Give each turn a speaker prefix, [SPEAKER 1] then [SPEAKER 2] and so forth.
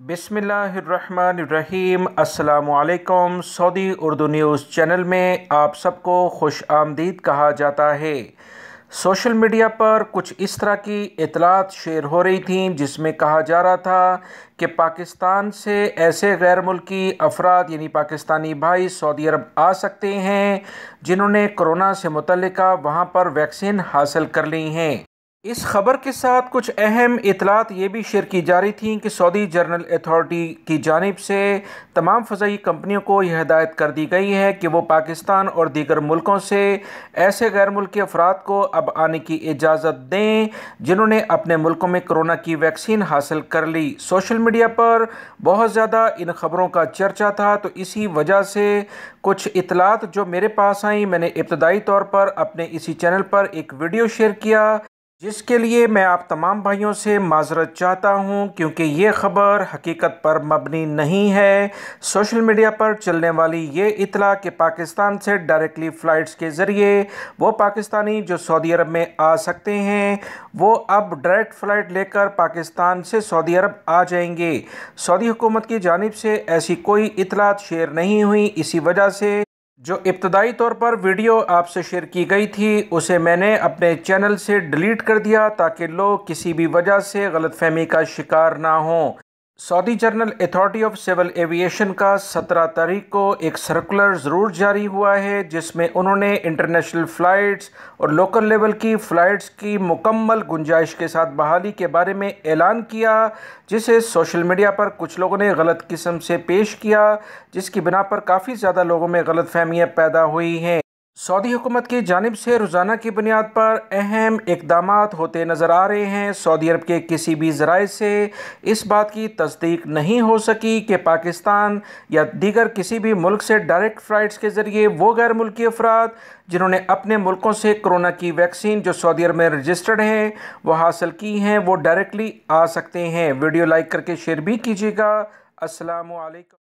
[SPEAKER 1] बिस्मिल्लाहिर्रहमानिर्रहीम। अस्सलामुअलैकुम। Saudi Urdu news channel में आप सबको खुश आमदीद कहा जाता है। सोशल मीडिया पर कुछ इस तरह की इतलात शेयर हो रही थी जिसमें कहा जा रहा था कि पाकिस्तान से ऐसे गैर मुल्की अफराद यानी पाकिस्तानी भाई सऊदी अरब आ सकते हैं जिन्होंने कोरोना से मुतल्लिका वहाँ पर वैक्सीन हासिल कर ली हैं। इस खबर के साथ कुछ अहम इतलात ये भी शेयर की जा रही थी कि सऊदी जर्नल अथॉरिटी की जानिब से तमाम फ़ज़ाई कंपनियों को यह हिदायत कर दी गई है कि वो पाकिस्तान और दीगर मुल्कों से ऐसे गैर मुल्की अफराद को अब आने की इजाज़त दें जिन्होंने अपने मुल्कों में कोरोना की वैक्सीन हासिल कर ली। सोशल मीडिया पर बहुत ज़्यादा इन खबरों का चर्चा था, तो इसी वजह से कुछ इतलात जो मेरे पास आई, मैंने इब्तदाई तौर पर अपने इसी चैनल पर एक वीडियो शेयर किया जिसके लिए मैं आप तमाम भाइयों से माज़रत चाहता हूं, क्योंकि ये ख़बर हकीकत पर मबनी नहीं है। सोशल मीडिया पर चलने वाली ये इतला कि पाकिस्तान से डायरेक्टली फ़्लाइट्स के ज़रिए वो पाकिस्तानी जो सऊदी अरब में आ सकते हैं वो अब डायरेक्ट फ़्लाइट लेकर पाकिस्तान से सऊदी अरब आ जाएंगे। सऊदी हुकूमत की जानिब से ऐसी कोई इतलात शेयर नहीं हुई। इसी वजह से जो इब्तदाई तौर पर वीडियो आपसे शेयर की गई थी उसे मैंने अपने चैनल से डिलीट कर दिया ताकि लोग किसी भी वजह से गलतफहमी का शिकार ना हों। Saudi General Authority of Civil Aviation का 17 तारीख को एक सर्कुलर ज़रूर जारी हुआ है जिसमें उन्होंने इंटरनेशनल फ़्लाइट्स और लोकल लेवल की फ़्लाइट्स की मुकम्मल गुंजाइश के साथ बहाली के बारे में ऐलान किया, जिसे सोशल मीडिया पर कुछ लोगों ने गलत किस्म से पेश किया, जिसकी बिना पर काफ़ी ज़्यादा लोगों में गलतफहमियाँ पैदा हुई हैं। सऊदी हुकूमत की जानिब से रोज़ाना की बुनियाद पर अहम इक़दामात होते नज़र आ रहे हैं। सऊदी अरब के किसी भी ज़राए से इस बात की तस्दीक नहीं हो सकी कि पाकिस्तान या दीगर किसी भी मुल्क से डायरेक्ट फ़्लाइट्स के ज़रिए वो गैर मुल्की अफराद जिन्होंने अपने मुल्कों से कोरोना की वैक्सीन जो सऊदी अरब में रजिस्टर्ड हैं वो हासिल की हैं वो डायरेक्टली आ सकते हैं। वीडियो लाइक करके शेयर भी कीजिएगा। अस्सलामु अलैकुम।